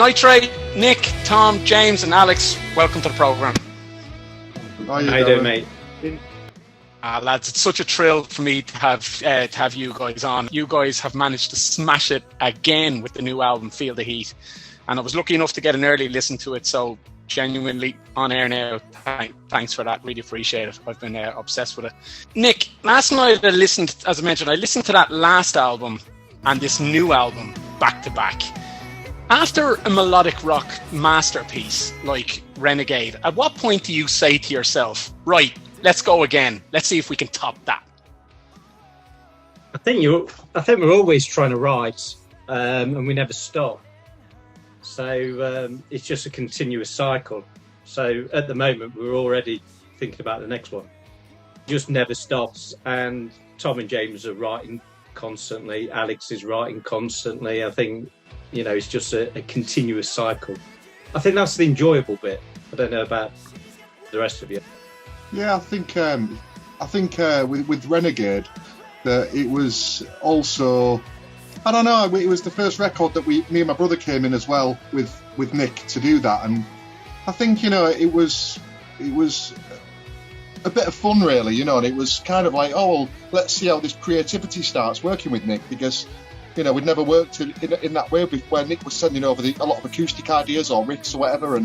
Nitrate, Nick, Tom, James and Alex, welcome to the programme. How you doing, mate? Lads, it's such a thrill for me to have you guys on. You guys have managed to smash it again with the new album, Feel the Heat. And I was lucky enough to get an early listen to it, so genuinely on air now. Thanks for that, really appreciate it. I've been obsessed with it. Nick, last night I listened, as I mentioned, I listened to that last album and this new album back to back. After a melodic rock masterpiece like Renegade, at what point do you say to yourself, right, let's go again, let's see if we can top that? I think we're always trying to write, and we never stop. So it's just a continuous cycle. So at the moment, we're already thinking about the next one. It just never stops. And Tom and James are writing constantly. Alex is writing constantly. I think, it's just a continuous cycle. I think that's the enjoyable bit. I don't know about the rest of you. Yeah, I think with Renegade, that it was also, I don't know, it was the first record that me and my brother came in as well with Nick to do that, and I think it was a bit of fun really, and it was kind of like, oh well, let's see how this creativity starts working with Nick, because we'd never worked in that way before, where Nick was sending over a lot of acoustic ideas or riffs or whatever,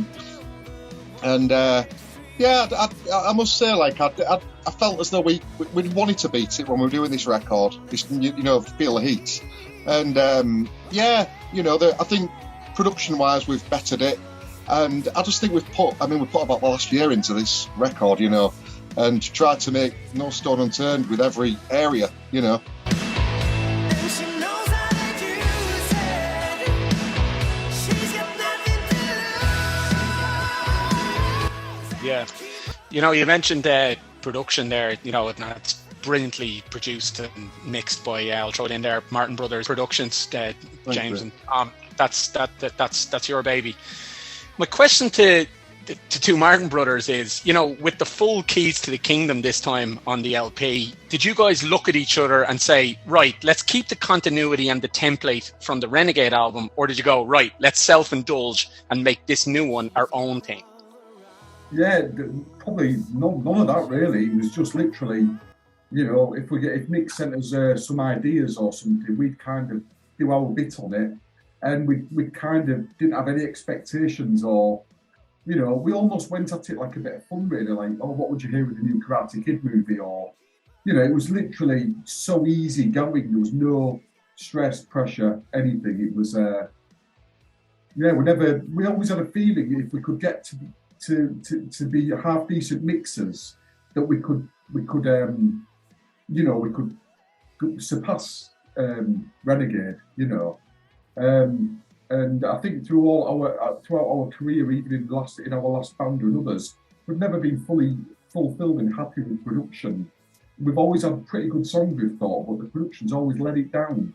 and yeah, I must say, like, I felt as though we wanted to beat it when we were doing this record, this, Feel the Heat. And, I think production-wise, we've bettered it. And I just think we've put about the last year into this record, and tried to make no stone unturned with every area, Yeah, you mentioned production there. It's brilliantly produced and mixed by I'll throw it in there, Martin Brothers Productions, James and Tom. That's your baby. My question to two Martin Brothers is, with the full keys to the kingdom this time on the LP, did you guys look at each other and say, right, let's keep the continuity and the template from the Renegade album, or did you go, right, let's self-indulge and make this new one our own thing? Yeah, probably none of that really. It was just literally, if Nick sent us some ideas or something, we'd kind of do our bit on it, and we kind of didn't have any expectations, or we almost went at it like a bit of fun really, like, oh, what would you hear with the new Karate Kid movie, or it was literally so easy going. There was no stress, pressure, anything. It was we always had a feeling if we could get to be half decent mixers, that we could surpass Renegade, and I think throughout our career, even in our last band and others, we've never been fully fulfilled and happy with production. We've always had pretty good songs, we've thought, but the production's always let it down.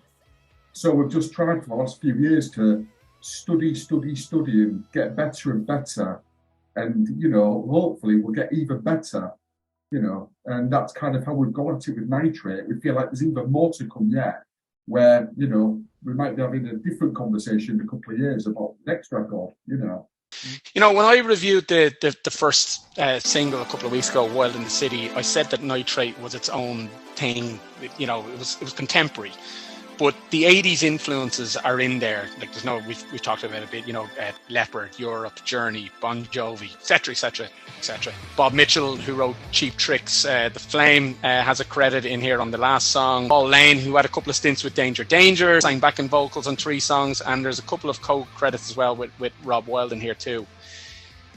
So we've just tried for the last few years to study and get better and better. And, hopefully we'll get even better, and that's kind of how we've gone at it with Nitrate. We feel like there's even more to come yet, where, we might be having a different conversation in a couple of years about the next record, when I reviewed the first single a couple of weeks ago, Wild in the City, I said that Nitrate was its own thing. It was contemporary. But the 80s influences are in there. Like we've talked about it a bit, Leopard, Europe, Journey, Bon Jovi, etc. Bob Mitchell, who wrote Cheap Tricks, The Flame, has a credit in here on the last song. Paul Lane, who had a couple of stints with Danger, sang backing vocals on 3 songs, and there's a couple of co-credits as well with Rob Wild in here too.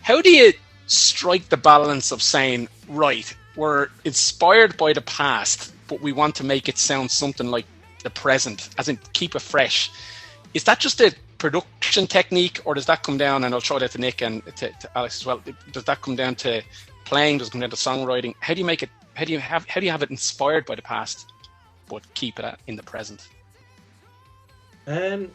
How do you strike the balance of saying, right, we're inspired by the past, but we want to make it sound something like the present, as in keep it fresh? Is that just a production technique, or does that come down, and I'll throw that to Nick and to Alex as well, does that come down to playing, does it come down to songwriting? How do you have it inspired by the past but keep it in the present? I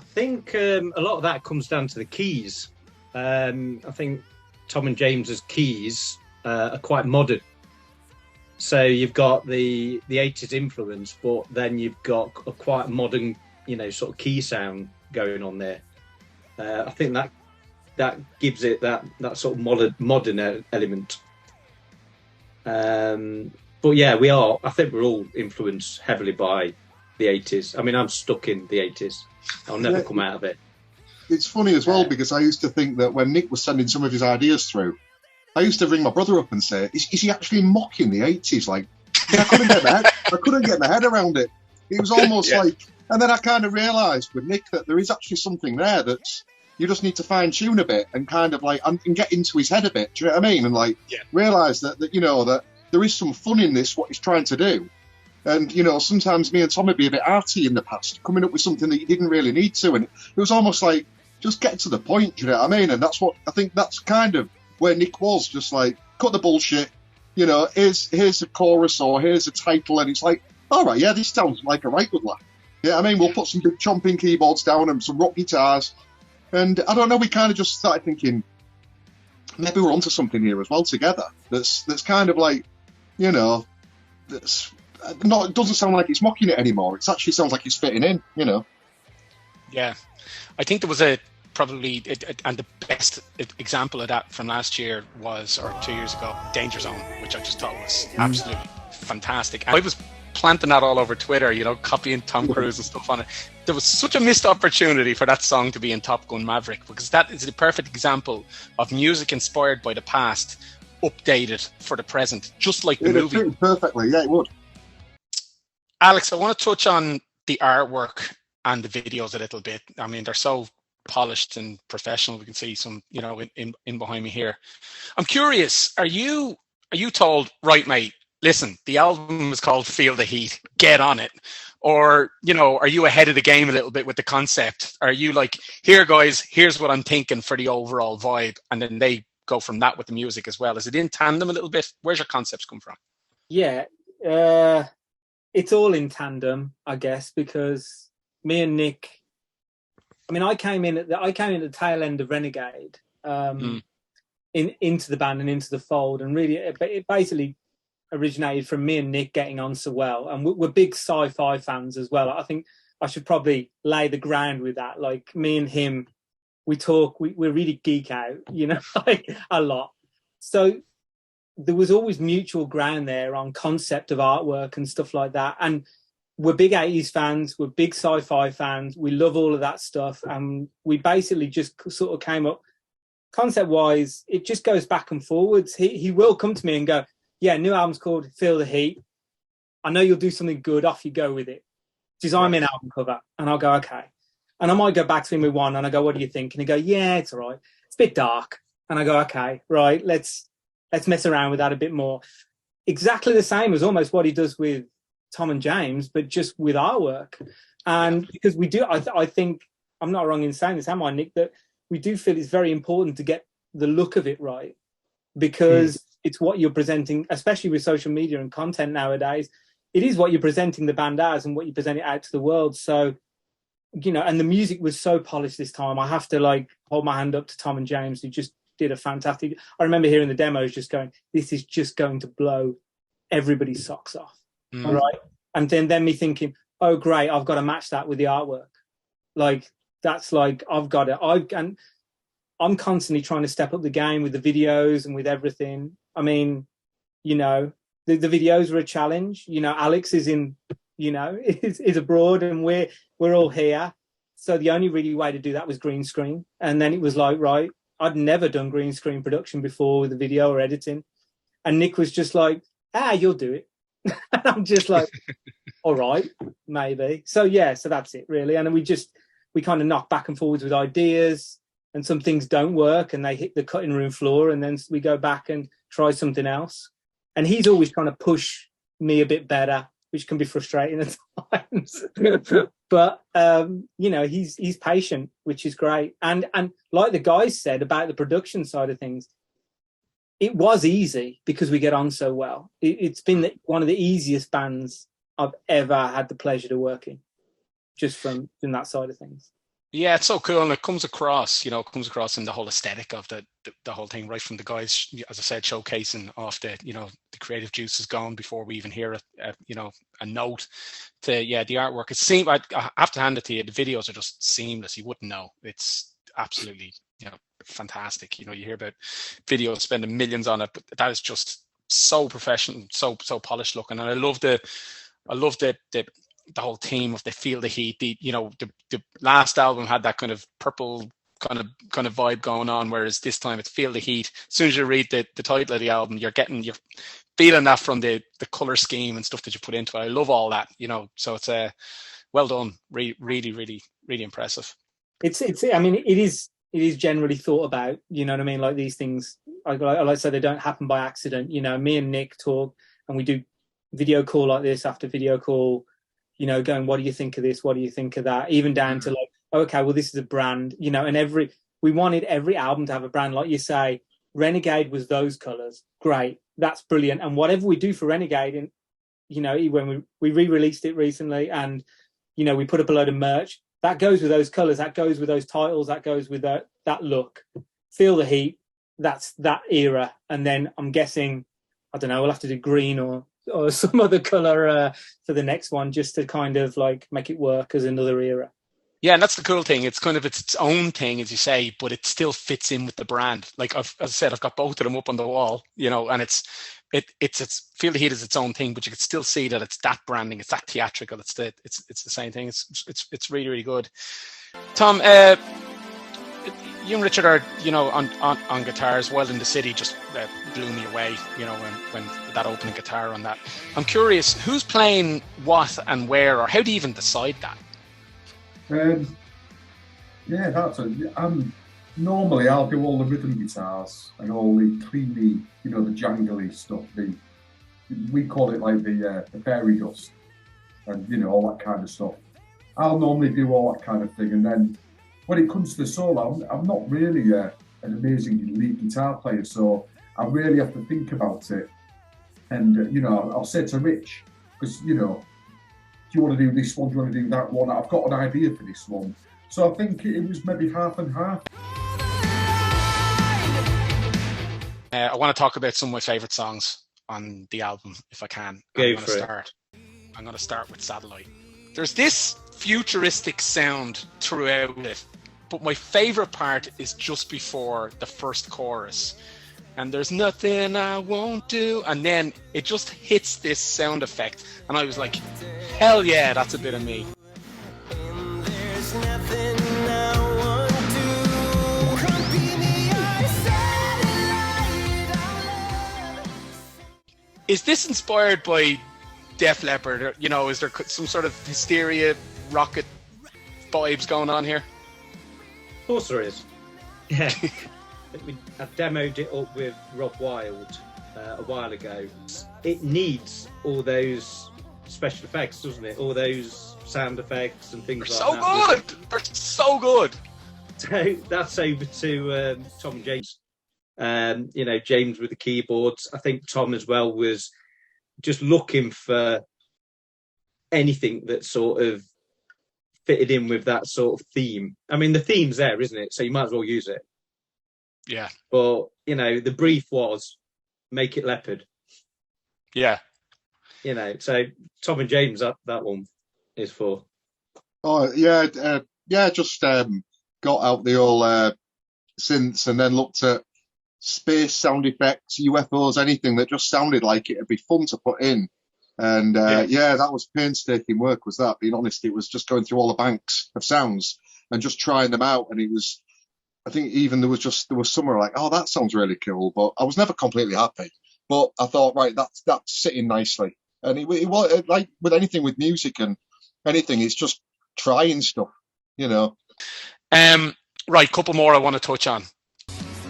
think a lot of that comes down to the keys. I think Tom and James's keys are quite modern. So you've got the 80s influence, but then you've got a quite modern, sort of key sound going on there. I think that gives it that sort of modern element. But yeah, I think we're all influenced heavily by the 80s. I mean, I'm stuck in the 80s. I'll never come out of it. It's funny as well, because I used to think that when Nick was sending some of his ideas through, I used to ring my brother up and say, is he actually mocking the 80s? Like, I couldn't get my head around it. It was almost like, and then I kind of realised with Nick that there is actually something there that's, you just need to fine tune a bit and kind of like, and get into his head a bit. Do you know what I mean? And like, realise that that there is some fun in this, what he's trying to do. And, sometimes me and Tom would be a bit arty in the past, coming up with something that you didn't really need to. And it was almost like, just get to the point, do you know what I mean? And that's kind of where Nick was, just like, cut the bullshit, here's a chorus or here's a title. And it's like, all right, yeah, this sounds like a right good laugh. Yeah, I mean, we'll put some big chomping keyboards down and some rock guitars. And I don't know, we kind of just started thinking, maybe we're onto something here as well together. That's kind of like, that's not. It doesn't sound like it's mocking it anymore. It actually sounds like it's fitting in. Yeah, I think there was probably and the best example of that from last year was, or 2 years ago, Danger Zone, which I just thought was absolutely fantastic. And I was planting that all over Twitter, copying Tom Cruise and stuff on it. There was such a missed opportunity for that song to be in Top Gun Maverick, because that is the perfect example of music inspired by the past, updated for the present, just like the movie. Perfectly, yeah, it would. Alex, I want to touch on the artwork and the videos a little bit. I mean, they're so polished and professional. We can see some, in behind me here. I'm curious, are you told, right, mate, listen, the album is called Feel the Heat, get on it? Or, are you ahead of the game a little bit with the concept? Are you like, here, guys, here's what I'm thinking for the overall vibe, and then they go from that with the music as well? Is it in tandem a little bit? Where's your concepts come from? Yeah, it's all in tandem, I guess, because me and Nick, I mean, I came in at the tail end of Renegade, into the band and into the fold, and really it basically originated from me and Nick getting on so well, and we're big sci-fi fans as well. I think I should probably lay the ground with that. Like, me and him, we really geek out, like a lot. So there was always mutual ground there on concept of artwork and stuff like that. And we're big 80s fans, we're big sci-fi fans, we love all of that stuff, and we basically just sort of came up concept-wise. It just goes back and forwards. He will come to me and go, yeah, new album's called Feel the Heat. I know you'll do something good. Off you go with it. Design me an album cover. And I'll go, okay. And I might go back to him with one, and I go, what do you think? And he go, yeah, it's all right. It's a bit dark. And I go, okay, right, let's mess around with that a bit more. Exactly the same as almost what he does with Tom and James, but just with artwork. And because we do, I think, I'm not wrong in saying this, am I, Nick, that we do feel it's very important to get the look of it right, because it's what you're presenting, especially with social media and content nowadays. It is what you're presenting the band as and what you present it out to the world. So, and the music was so polished this time. I have to hold my hand up to Tom and James, who just did a fantastic. I remember hearing the demos just going, this is just going to blow everybody's socks off. Right. And then me thinking, oh, great, I've got to match that with the artwork. I've got it. And I'm constantly trying to step up the game with the videos and with everything. I mean, the videos were a challenge. Alex is is abroad, and we're all here. So the only really way to do that was green screen. And then it was like, right, I'd never done green screen production before with the video or editing. And Nick was just like, you'll do it. And I'm just like, all right, maybe. So that's it really. And then we kind of knock back and forwards with ideas, and some things don't work and they hit the cutting room floor, and then we go back and try something else. And he's always trying to push me a bit better, which can be frustrating at times. But he's patient, which is great. And like the guys said about the production side of things, it was easy because we get on so well. It's been one of the easiest bands I've ever had the pleasure to work in, just from that side of things. Yeah, it's so cool, and it comes across, it comes across in the whole aesthetic of the whole thing, right from the guys, as I said, showcasing off the creative juices gone before we even hear a note to, the artwork. I have to hand it to you. The videos are just seamless. You wouldn't know. It's absolutely, fantastic. You hear about videos spending millions on it, but that is just so professional, so polished looking, and I love the whole theme of the Feel the Heat. The last album had that kind of purple kind of vibe going on, whereas this time it's Feel the Heat. As soon as you read the title of the album, you're feeling that from the color scheme and stuff that you put into it. I love all that, so it's well done. Really, really, really impressive. I mean, it is generally thought about, you know what I mean? Like these things, I like to say, they don't happen by accident. Me and Nick talk, and we do video call like this after video call, going, what do you think of this? What do you think of that? Even down to like, okay, well, this is a brand, and we wanted every album to have a brand. Like you say, Renegade was those colors. Great. That's brilliant. And whatever we do for Renegade, and, when we re-released it recently, and, we put up a load of merch, that goes with those colors, that goes with those titles, that goes with that look. Feel the Heat, that's that era. And then I'm guessing, I don't know, we'll have to do green or some other color for the next one, just to kind of like make it work as another era. Yeah, and that's the cool thing. It's kind of its own thing, as you say, but it still fits in with the brand. Like as I said, I've got both of them up on the wall, and it's Feel the Heat is its own thing, but you can still see that it's that branding, it's that theatrical, it's the same thing. It's really, really good. Tom, you and Richard are, on guitars. Wild in the City just blew me away, when that opening guitar on that. I'm curious, who's playing what and where, or how do you even decide that? Normally I'll do all the rhythm guitars and all the cleany, the jangly stuff. We call it like the fairy dust, and all that kind of stuff. I'll normally do all that kind of thing, and then when it comes to the solo, I'm not really an amazing lead guitar player, so I really have to think about it. And I'll say to Rich, because do you want to do this one? Do you want to do that one? I've got an idea for this one. So I think it was maybe half and half. I want to talk about some of my favourite songs on the album, if I can. I'm going to start with Satellite. There's this futuristic sound throughout it, but my favourite part is just before the first chorus. And there's nothing I won't do. And then it just hits this sound effect. And I was like, hell yeah, that's a bit of me. Is this inspired by Def Leppard? Is there some sort of Hysteria rocket vibes going on here? Of course there is. Yeah. I demoed it up with Rob Wild a while ago. It needs all those special effects, doesn't it? All those sound effects and things like that. They're so good. So that's over to Tom and James. James with the keyboards. I think Tom as well was just looking for anything that sort of fitted in with that sort of theme. I mean, the theme's there, isn't it? So you might as well use it. Yeah. But, the brief was make it Leopard. Yeah. So Tom and James, that one is for. Oh, yeah. Just got out the old synths and then looked at space sound effects, UFOs, anything that just sounded like it'd be fun to put in. And that was painstaking work, was that. Being honest, it was just going through all the banks of sounds and just trying them out. And it was, I think even there was somewhere like, oh, that sounds really cool, but I was never completely happy. But I thought, right, that's sitting nicely. And it was like with anything with music and anything, it's just trying stuff, Right, couple more I want to touch on.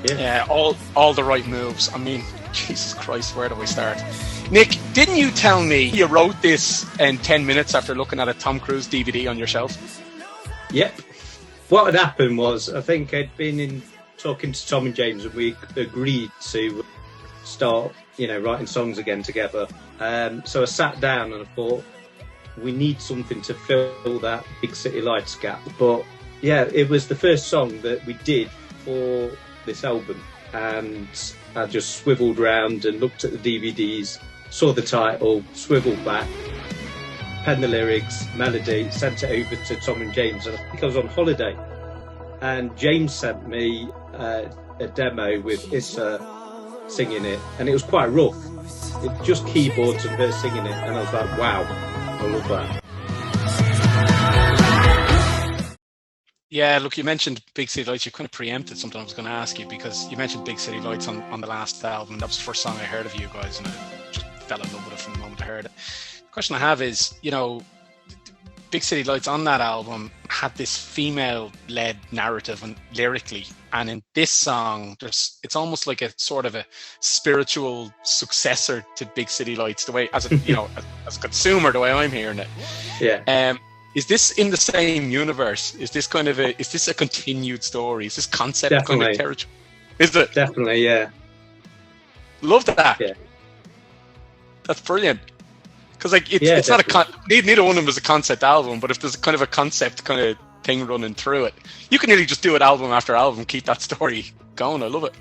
Yeah. All the right moves. I mean, Jesus Christ, where do we start? Nick, didn't you tell me you wrote this in 10 minutes after looking at a Tom Cruise DVD on your shelf? Yep. What had happened was, I think I'd been talking to Tom and James, and we agreed to start, writing songs again together. So I sat down and I thought, we need something to fill that Big City Lights gap. But Yeah, it was the first song that we did for this album, and I just swiveled round and looked at the DVDs, saw the title, swiveled back, penned the lyrics, melody, sent it over to Tom and James. And I think I was on holiday, and James sent me a demo with Issa singing it, and it was quite rough. It just keyboards and her singing it, and I was like, wow, I love that. Yeah, look, you mentioned Big City Lights. You kind of preempted something I was going to ask you, because you mentioned Big City Lights on the last album. That was the first song I heard of you guys, and I just fell in love with it from the moment I heard it. The question I have is, you know, Big City Lights on that album had this female-led narrative and lyrically, and in this song, it's almost like a sort of a spiritual successor to Big City Lights. The way, as a you know, as a consumer, the way I'm hearing it. Yeah. Is this in the same universe? Is this a continued story? Is this concept Definitely. kind of territory? Is it? Definitely, yeah. Love that. Yeah. That's brilliant. Because like it's not neither one of them is a concept album, but if there's kind of a concept kind of thing running through it, you can really just do it album after album, keep that story going. I love it.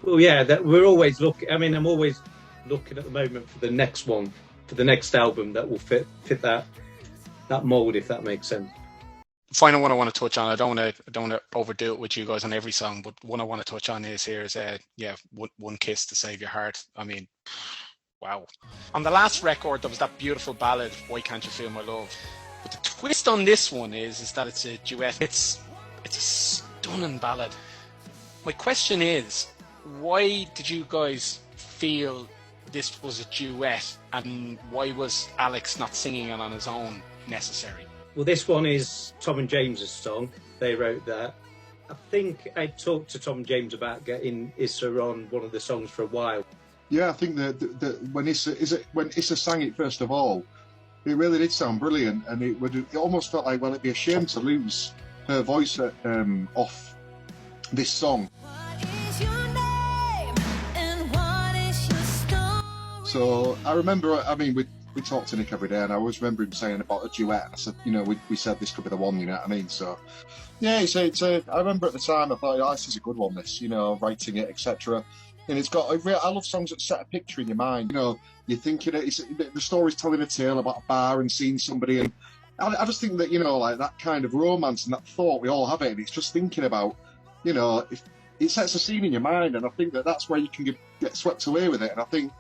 Well, yeah, that we're always looking. I mean, I'm always looking at the moment for the next one, for the next album that will fit that mold, if that makes sense. Final one I want to touch on. I don't want to overdo it with you guys on every song, but one I want to touch on is One Kiss to Save Your Heart. I mean, wow. On the last record, there was that beautiful ballad, Why Can't You Feel My Love? But the twist on this one is that it's a duet. It's a stunning ballad. My question is, why did you guys feel this was a duet, and why was Alex not singing it on his own necessary? Well, this one is Tom and James's song. They wrote that. I think I talked to Tom and James about getting Issa on one of the songs for a while. Yeah, I think that when Issa sang it first of all, it really did sound brilliant, and it almost felt like, well, it'd be a shame to lose her voice off this song. So I remember, I mean, we talked to Nick every day, and I always remember him saying about a duet. I said, you know, we said this could be the one, you know what I mean? So yeah, I remember at the time I thought, this is a good one, this, you know, writing it, etc. And it's got I love songs that set a picture in your mind. You know, you're thinking the story's telling a tale about a bar and seeing somebody, and I just think that, you know, like that kind of romance and that thought, we all have it, and it's just thinking about, you know, if it sets a scene in your mind, and I think that's where you can get swept away with it. And I think,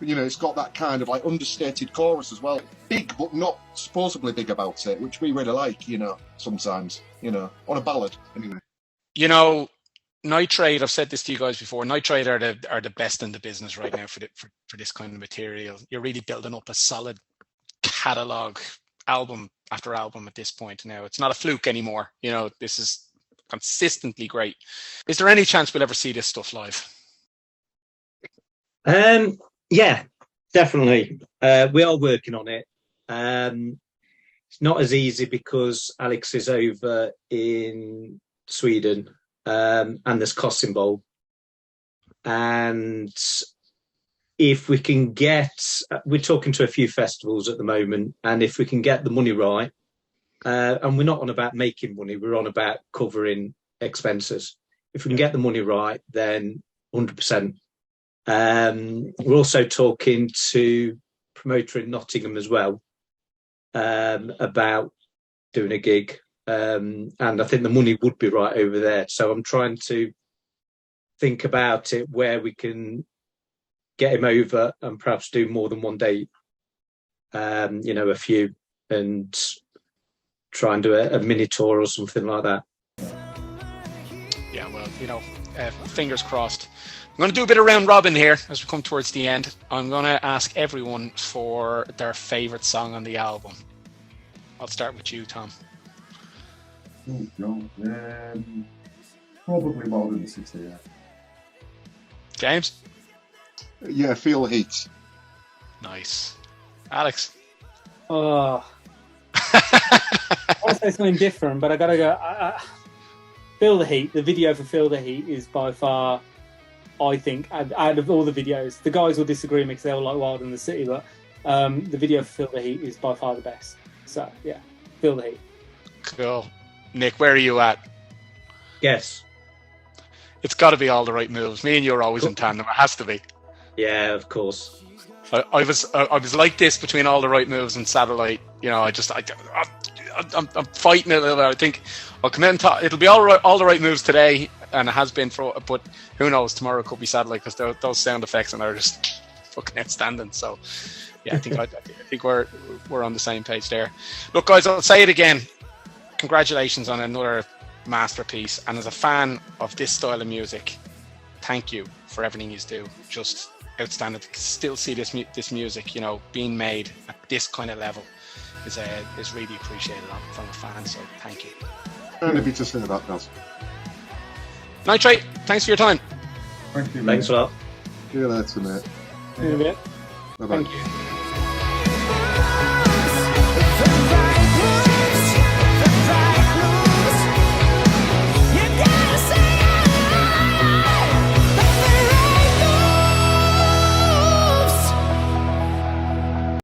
you know, it's got that kind of like understated chorus as well, big but not supposedly big about it, which we really like, you know, sometimes, you know, on a ballad anyway. You know, Nitrate, I've said this to you guys before, Nitrate are the best in the business right now for this kind of material. You're really building up a solid catalogue, album after album at this point now. It's not a fluke anymore. You know, this is consistently great. Is there any chance we'll ever see this stuff live? Yeah, definitely. We are working on it. It's not as easy because Alex is over in Sweden, and there's costs involved. And if we can we're talking to a few festivals at the moment, and if we can get the money right, and we're not on about making money, we're on about covering expenses. If we can get the money right, then 100%. We're also talking to a promoter in Nottingham as well, about doing a gig, and I think the money would be right over there. So I'm trying to think about it, where we can get him over and perhaps do more than one date, you know, a few, and try and do a mini tour or something like that. Yeah, well, you know, fingers crossed. I'm going to do a bit of round robin here as we come towards the end. I'm going to ask everyone for their favourite song on the album. I'll start with you, Tom. Oh, God. Probably Wild in the City, yeah. James? Yeah, Feel the Heat. Nice. Alex? Oh. I want to say something different, but I got to go. Feel the Heat. The video for Feel the Heat is by far, I think, out of all the videos, the guys will disagree with me because they all like Wild in the City, but the video for Feel the Heat is by far the best. So, yeah, Feel the Heat. Cool. Nick, where are you at? Yes. It's got to be All the Right Moves. Me and you are always in tandem. It has to be. Yeah, of course. I was like this between All the Right Moves and Satellite. You know, I'm fighting it a little bit. I think I'll come in and talk. It'll be all the right moves today, and it has been for. But who knows? Tomorrow could be Satellite because those sound effects and are just fucking outstanding. So yeah, I think we're on the same page there. Look, guys, I'll say it again. Congratulations on another masterpiece, and as a fan of this style of music, thank you for everything you do. Just outstanding to still see this music, you know, being made at this kind of level is really appreciated from a fan. So thank you. Kind of you to say that, Naz. Nitrate, thanks for your time. Thank you. Thanks a lot. See you later, mate. In a bit. Bye-bye. Thank you.